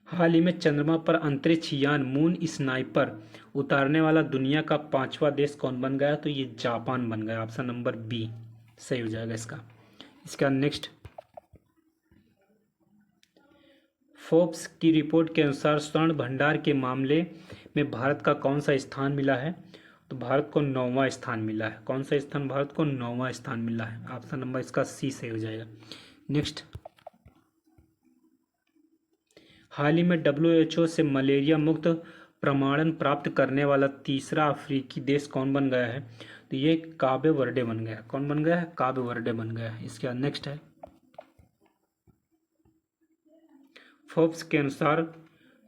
हाल ही में चंद्रमा पर अंतरिक्ष यान मून स्नाइपर उतारने वाला दुनिया का 5वां देश कौन बन गया? तो ये जापान बन गया। ऑप्शन नंबर बी सही हो जाएगा इसका। इसका नेक्स्ट, फोर्ब्स की रिपोर्ट के अनुसार स्वर्ण भंडार के मामले में भारत का कौन सा स्थान मिला है? तो भारत को 9वां स्थान मिला है। कौन सा स्थान? भारत को 9वां स्थान मिला है। ऑप्शन नंबर इसका सी सही हो जाएगा। नेक्स्ट, हाल ही में WHO से मलेरिया मुक्त प्रमाणन प्राप्त करने वाला तीसरा अफ्रीकी देश कौन बन गया है? तो ये काबे वर्डे बन गया। कौन बन गया है? काबे वर्डे बन गया है। इसके बाद नेक्स्ट है, फोर्ब्स के अनुसार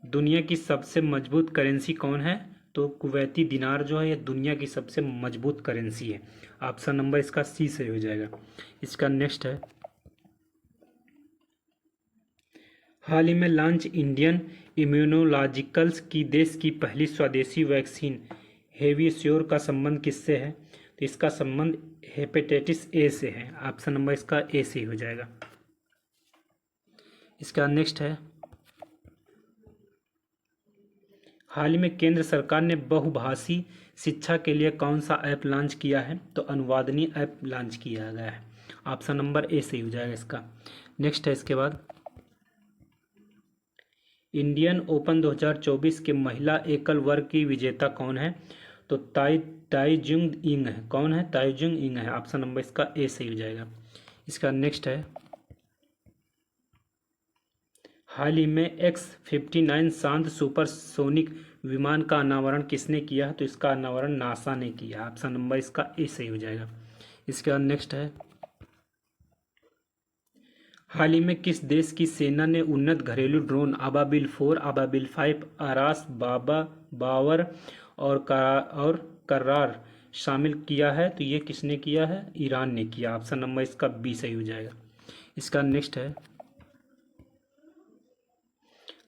दुनिया की सबसे मजबूत करेंसी कौन है? तो कुवैती दिनार जो है ये दुनिया की सबसे मजबूत करेंसी है। ऑप्शन नंबर इसका सी सही हो जाएगा। इसका नेक्स्ट है, हाल ही में लॉन्च इंडियन इम्यूनोलॉजिकल्स की देश की पहली स्वदेशी वैक्सीन हेविश्योर का संबंध किससे है? तो इसका संबंध हेपेटाइटिस ए से है। ऑप्शन नंबर इसका ए सही हो जाएगा। इसका नेक्स्ट है, हाल ही में केंद्र सरकार ने बहुभाषी शिक्षा के लिए कौन सा ऐप लॉन्च किया है? तो अनुवादनी ऐप लॉन्च किया गया है। ऑप्शन नंबर ए सही हो जाएगा इसका। नेक्स्ट है, इसके बाद, इंडियन ओपन 2024 के महिला एकल वर्ग की विजेता कौन है? तो ताइजुंग इंग है। कौन है? ताइजुंग इंग है। ऑप्शन नंबर इसका ए सही हो जाएगा। इसका नेक्स्ट है, हाल ही में X-59 शांत सुपरसोनिक विमान का अनावरण किसने किया है? तो इसका अनावरण नासा ने किया। ऑप्शन नंबर इसका ए सही हो जाएगा। इसके बाद नेक्स्ट है, हाल ही में किस देश की सेना ने उन्नत घरेलू ड्रोन अबाबिल 4, अबाबिल 5, आरास, बावर और कर्रार शामिल किया है? तो ये किसने किया है? ईरान ने किया। ऑप्शन नंबर इसका बी सही हो जाएगा। इसका नेक्स्ट है,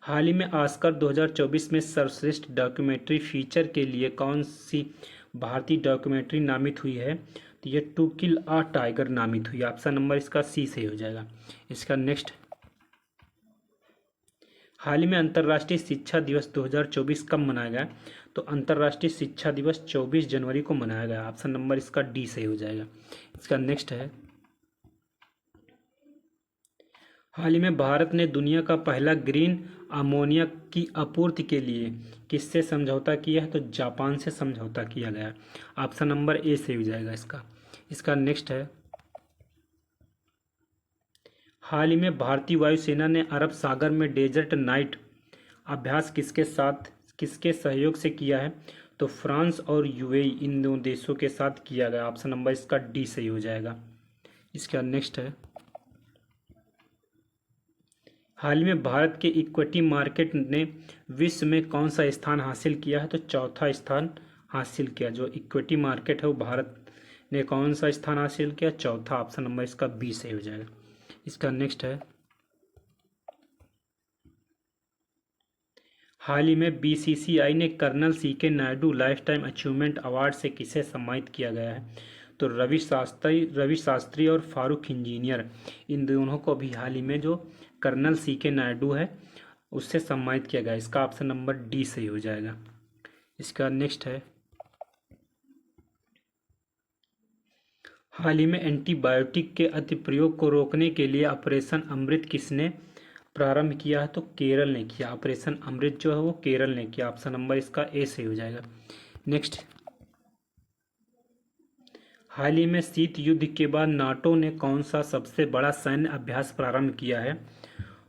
हाल ही में ऑस्कर 2024 में सर्वश्रेष्ठ डॉक्यूमेंट्री फीचर के लिए कौन सी भारतीय डॉक्यूमेंट्री नामित हुई है? तो ये टू किल अ टाइगर नामित हुई। ऑप्शन नंबर इसका सी सही हो जाएगा। इसका नेक्स्ट, हाल ही में अंतर्राष्ट्रीय शिक्षा दिवस 2024 कब मनाया गया? तो अंतर्राष्ट्रीय शिक्षा दिवस 24 जनवरी को मनाया गया। ऑप्शन नंबर इसका डी सही हो जाएगा। इसका नेक्स्ट है, हाल ही में भारत ने दुनिया का पहला ग्रीन अमोनिया की आपूर्ति के लिए किससे समझौता किया है? तो जापान से समझौता किया गया। ऑप्शन नंबर ए सही हो जाएगा इसका। इसका नेक्स्ट है, हाल ही में भारतीय वायुसेना ने अरब सागर में डेजर्ट नाइट अभ्यास किसके सहयोग से किया है? तो फ्रांस और यूएई इन दोनों देशों के साथ किया गया। ऑप्शन नंबर इसका डी सही हो जाएगा। इसका नेक्स्ट है, हाल ही में भारत के इक्विटी मार्केट ने विश्व में कौन सा स्थान हासिल किया है? तो चौथा स्थान हासिल किया। जो इक्विटी मार्केट है वो भारत ने कौन सा स्थान हासिल किया? चौथा। ऑप्शन नंबर इसका बी सही हो जाएगा। इसका नेक्स्ट है, हाल ही में बीसीसीआई ने colonel CK Nayudu lifetime achievement award से किसे सम्मानित किया गया है? तो रवि शास्त्री और फारूक इंजीनियर, इन दोनों को भी हाल ही में जो कर्नल सीके नायडू है उससे सम्मानित किया गया। इसका ऑप्शन नंबर डी सही हो जाएगा। इसका नेक्स्ट है, हाल ही में एंटीबायोटिक के अतिप्रयोग को रोकने के लिए ऑपरेशन अमृत किसने प्रारंभ किया है? तो केरल ने किया। ऑपरेशन अमृत जो है वो केरल ने किया। ऑप्शन नंबर इसका ए सही हो जाएगा। नेक्स्ट, हाल ही में शीत युद्ध के बाद नाटो ने कौन सा सबसे बड़ा सैन्य अभ्यास प्रारंभ किया है?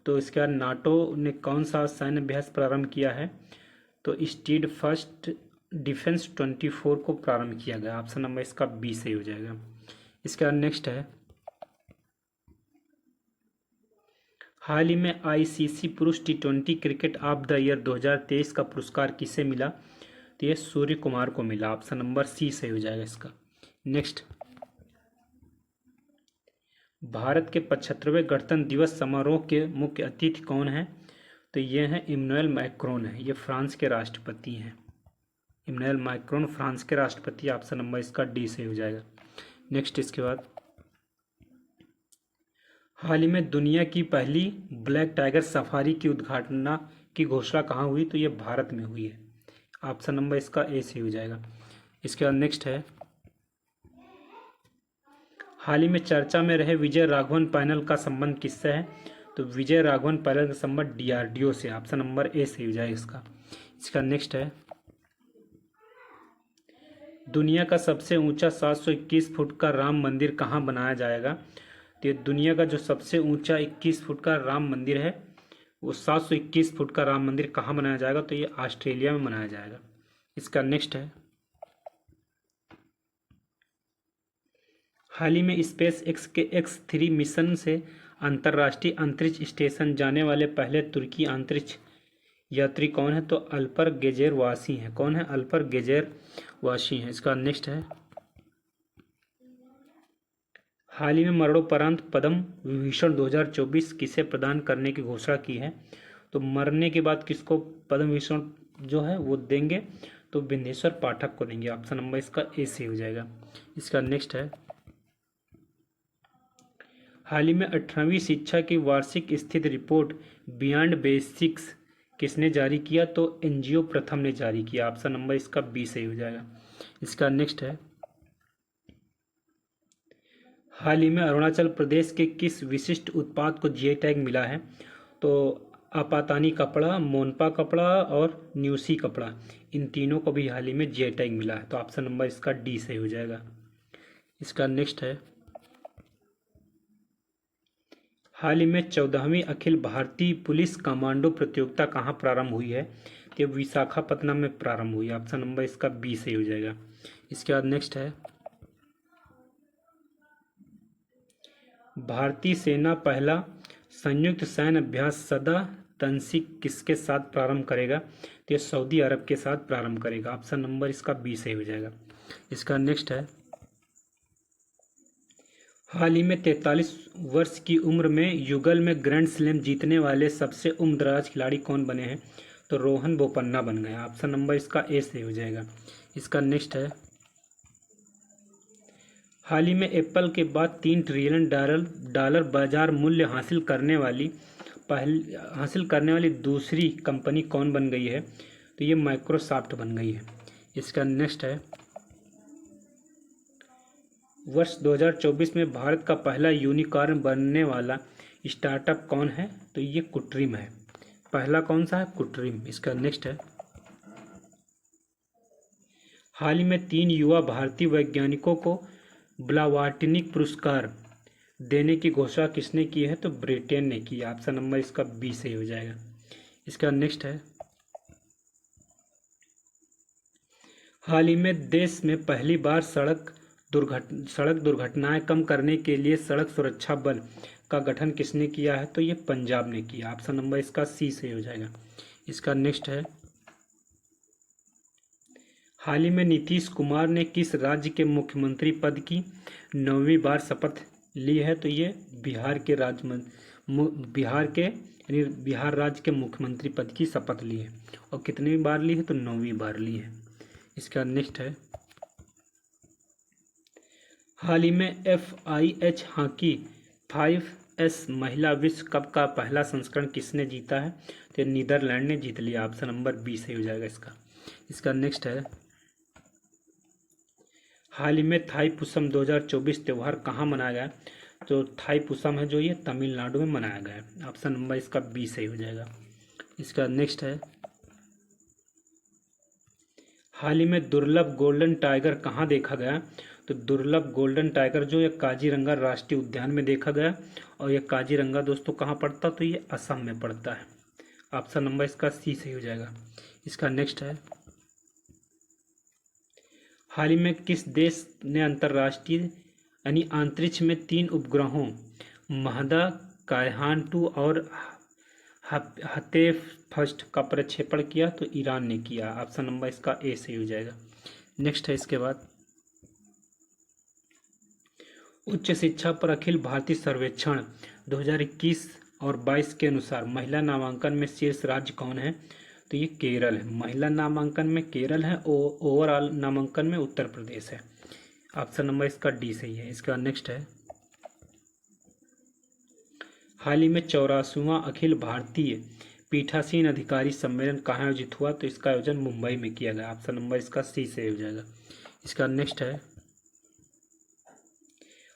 तो इसके बाद नाटो ने कौन सा सैन्य अभ्यास प्रारंभ किया है? तो स्टीड फर्स्ट डिफेंस 24 को प्रारंभ किया गया। ऑप्शन नंबर इसका बी सही हो जाएगा। इसके बाद नेक्स्ट है, हाल ही में आईसीसी पुरुष T20 cricket of the year 2023 का पुरस्कार किसे मिला? तो ये सूर्य कुमार को मिला। ऑप्शन नंबर सी सही हो जाएगा इसका। नेक्स्ट, भारत के 75वें गणतंत्र दिवस समारोह के मुख्य अतिथि कौन है? तो ये हैं इमैनुअल मैक्रोन है। ये फ्रांस के राष्ट्रपति हैं। इमैनुअल मैक्रोन फ्रांस के राष्ट्रपति। ऑप्शन नंबर इसका डी सही हो जाएगा। नेक्स्ट, इसके बाद, हाल ही में दुनिया की पहली ब्लैक टाइगर सफारी की उद्घाटन की घोषणा कहाँ हुई? तो ये भारत में हुई है। ऑप्शन नंबर इसका ए सही हो जाएगा। इसके बाद नेक्स्ट है, हाल ही में चर्चा में रहे विजय राघवन पैनल का संबंध किससे है? तो विजय राघवन पैनल का संबंध डीआरडीओ से। ऑप्शन नंबर ए सही हो जाएगा इसका। इसका नेक्स्ट है, दुनिया का सबसे ऊंचा 721 फुट का राम मंदिर कहाँ बनाया जाएगा? तो ये दुनिया का जो सबसे ऊंचा 21 फुट का राम मंदिर है वो 721 फुट का राम मंदिर कहाँ बनाया जाएगा? तो ये ऑस्ट्रेलिया में बनाया जाएगा। इसका नेक्स्ट है, हाल ही में स्पेस एक्स के X3 मिशन से अंतर्राष्ट्रीय अंतरिक्ष स्टेशन जाने वाले पहले तुर्की अंतरिक्ष यात्री कौन है? तो अल्पर गेजेरवासी हैं। कौन है? अल्पर गेजेरवासी हैं। इसका नेक्स्ट है, हाल ही में मरणोपरांत पद्म विभूषण 2024 किसे प्रदान करने की घोषणा की है? तो मरने के बाद किसको पद्म विभूषण जो है वो देंगे? तो बिंदेश्वर पाठक को देंगे। ऑप्शन नंबर इसका ए सही हो जाएगा। इसका नेक्स्ट है, हाल ही में 18वीं शिक्षा की वार्षिक स्थिति रिपोर्ट बियॉन्ड बेसिक्स किसने जारी किया? तो एनजीओ प्रथम ने जारी किया। ऑप्शन नंबर इसका बी सही हो जाएगा। इसका नेक्स्ट है, हाल ही में अरुणाचल प्रदेश के किस विशिष्ट उत्पाद को जीआई टैग मिला है? तो आपातानी कपड़ा, मोनपा कपड़ा और न्यूसी कपड़ा, इन तीनों को भी हाल ही में जीआई टैग मिला है। तो ऑप्शन नंबर इसका डी सही हो जाएगा। इसका नेक्स्ट है, हाल ही में 14वीं अखिल भारतीय पुलिस कमांडो प्रतियोगिता कहाँ प्रारंभ हुई है? तो विशाखापत्तनम में प्रारंभ हुई है। ऑप्शन नंबर इसका बी सही हो जाएगा। इसके बाद नेक्स्ट है, भारतीय सेना पहला संयुक्त सैन्य अभ्यास सदा तंसीक किसके साथ प्रारंभ करेगा? तो ये सऊदी अरब के साथ प्रारंभ करेगा। ऑप्शन नंबर इसका बी सही हो जाएगा। इसका नेक्स्ट है, हाल ही में 43 वर्ष की उम्र में युगल में ग्रैंड स्लैम जीतने वाले सबसे उम्रदराज खिलाड़ी कौन बने हैं? तो रोहन बोपन्ना बन गए। ऑप्शन नंबर इसका ए सही हो जाएगा। इसका नेक्स्ट है, हाल ही में एप्पल के बाद 3 ट्रिलियन डॉलर बाजार मूल्य हासिल करने वाली दूसरी कंपनी कौन बन गई है? तो ये माइक्रोसॉफ्ट बन गई है। इसका नेक्स्ट है, वर्ष 2024 में भारत का पहला यूनिकॉर्न बनने वाला स्टार्टअप कौन है? तो ये कुट्रिम है। पहला कौन सा है? कुट्रिम। इसका नेक्स्ट है, हाल ही में 3 युवा भारतीय वैज्ञानिकों को ब्लावार्टनिक पुरस्कार देने की घोषणा किसने की है? तो ब्रिटेन ने की। ऑप्शन नंबर इसका बी सही हो जाएगा। इसका नेक्स्ट है, हाल ही में देश में पहली बार सड़क दुर्घटनाएं कम करने के लिए सड़क सुरक्षा बल का गठन किसने किया है? तो ये पंजाब ने किया। ऑप्शन नंबर इसका सी सही हो जाएगा। इसका नेक्स्ट है, हाल ही में नीतीश कुमार ने किस राज्य के मुख्यमंत्री पद की 9वीं बार शपथ ली है? तो ये बिहार राज्य के मुख्यमंत्री पद की शपथ ली है। और कितनी बार ली है? तो 9वीं बार ली है। इसका नेक्स्ट है, हाल ही में FIH हॉकी 5S महिला विश्व कप का पहला संस्करण किसने जीता है? तो नीदरलैंड ने जीत लिया। ऑप्शन नंबर बी सही हो जाएगा इसका। इसका नेक्स्ट है, हाल ही में थाईपुसम 2024 त्यौहार कहाँ मनाया गया? तो थाईपुसम है जो ये तमिलनाडु में मनाया गया है। ऑप्शन नंबर इसका बी सही हो जाएगा। इसका नेक्स्ट है, हाल ही में दुर्लभ गोल्डन टाइगर कहाँ देखा गया? तो दुर्लभ गोल्डन टाइगर जो ये काजीरंगा राष्ट्रीय उद्यान में देखा गया। और ये काजीरंगा दोस्तों कहाँ पड़ता? तो ये असम में पड़ता है। ऑप्शन नंबर इसका सी सही हो जाएगा। इसका नेक्स्ट है, हाल ही में किस देश ने अंतर्राष्ट्रीय यानी अंतरिक्ष में 3 उपग्रहों महदा, कायहान 2 और हतेफ फर्स्ट का प्रक्षेपण किया? तो ईरान ने किया। ऑप्शन नंबर इसका ए सही हो जाएगा। नेक्स्ट है, इसके बाद उच्च शिक्षा पर अखिल भारतीय सर्वेक्षण 2021 और 22 के अनुसार महिला नामांकन में शीर्ष राज्य कौन है? तो ये केरल है। महिला नामांकन में केरल है और ओवरऑल नामांकन में उत्तर प्रदेश है। ऑप्शन नंबर इसका डी सही है। इसका नेक्स्ट है, हाल ही में 84वां अखिल भारतीय पीठासीन अधिकारी सम्मेलन कहाँ आयोजित हुआ? तो इसका आयोजन मुंबई में किया गया। ऑप्शन नंबर इसका सी सही हो जाएगा। इसका नेक्स्ट है,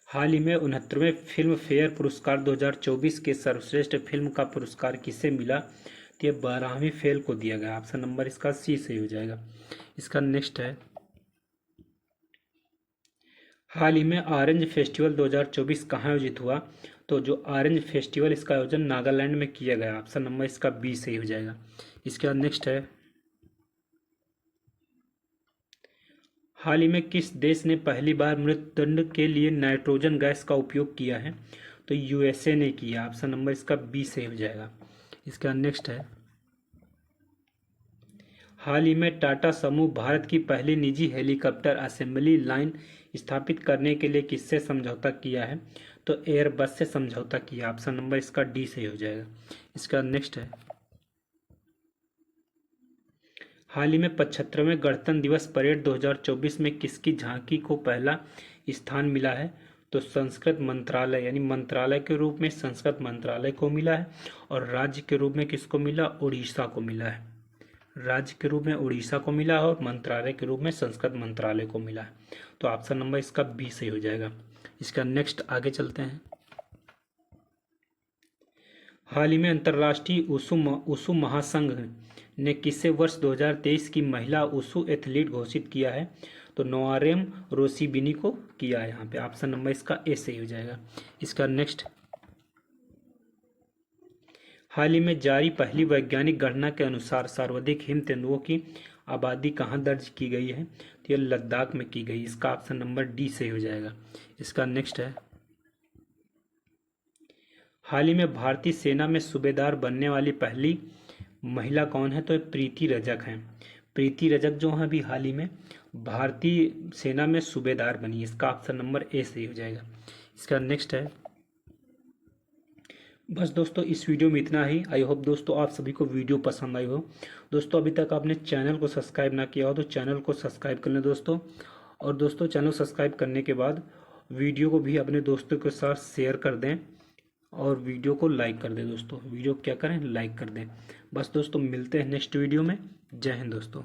हाल ही में 69वें फिल्म फेयर पुरस्कार 2024 के सर्वश्रेष्ठ फिल्म का पुरस्कार किसे मिला? तो ये 12वीं फेल को दिया गया। ऑप्शन नंबर इसका सी सही हो जाएगा। इसका नेक्स्ट है, हाल ही में ऑरेंज फेस्टिवल 2024 कहाँ आयोजित हुआ? तो जो ऑरेंज फेस्टिवल इसका आयोजन नागालैंड में किया गया। ऑप्शन नंबर इसका बी सही हो जाएगा। इसके बाद नेक्स्ट है, हाल ही में किस देश ने पहली बार मृत्युदंड के लिए नाइट्रोजन गैस का उपयोग किया है? तो USA ने किया। ऑप्शन नंबर इसका बी सही हो जाएगा। इसका नेक्स्ट है, हाल ही में टाटा समूह भारत की पहली निजी हेलीकॉप्टर असेंबली लाइन स्थापित करने के लिए किससे समझौता किया है? तो एयरबस से समझौता किया। ऑप्शन नंबर इसका डी सही हो जाएगा। इसका नेक्स्ट है, हाल ही में 75वें गणतंत्र दिवस परेड 2024 में किसकी झांकी को पहला स्थान मिला है? तो संस्कृत मंत्रालय यानी मंत्रालय के रूप में संस्कृत मंत्रालय को मिला है। और राज्य के रूप में किसको मिला? उड़ीसा को मिला है। राज्य के रूप में उड़ीसा को मिला है और मंत्रालय के रूप में संस्कृत मंत्रालय को मिला है। तो ऑप्शन नंबर इसका बी सही हो जाएगा। इसका नेक्स्ट आगे चलते हैं, हाल ही में अंतर्राष्ट्रीय वुशु महासंघ ने किसे वर्ष 2023 की महिला वुशु एथलीट घोषित किया है? तो नोआरेम रोसिबिनी को किया है। यहाँ पे ऑप्शन नंबर इसका ए सही हो जाएगा। इसका नेक्स्ट, हाल ही में जारी पहली वैज्ञानिक गणना के अनुसार सर्वाधिक हिम तेंदुओं की आबादी कहाँ दर्ज की गई है? तो यह लद्दाख में की गई। इसका ऑप्शन नंबर डी सही हो जाएगा। इसका नेक्स्ट है, हाल ही में भारतीय सेना में सूबेदार बनने वाली पहली महिला कौन है? तो प्रीति रजक हैं। प्रीति रजक जो है अभी हाल ही में भारतीय सेना में सूबेदार बनी। इसका ऑप्शन नंबर ए सही हो जाएगा। इसका नेक्स्ट है, बस दोस्तों इस वीडियो में इतना ही। आई होप दोस्तों आप सभी को वीडियो पसंद आई हो। दोस्तों अभी तक आपने चैनल को सब्सक्राइब ना किया हो तो चैनल को सब्सक्राइब कर लें दोस्तों। और दोस्तों चैनल सब्सक्राइब करने के बाद वीडियो को भी अपने दोस्तों के साथ शेयर कर दें और वीडियो को लाइक कर दें दोस्तों। वीडियो क्या करें, लाइक कर दें। बस दोस्तों मिलते हैं नेक्स्ट वीडियो में। जय हिंद दोस्तों।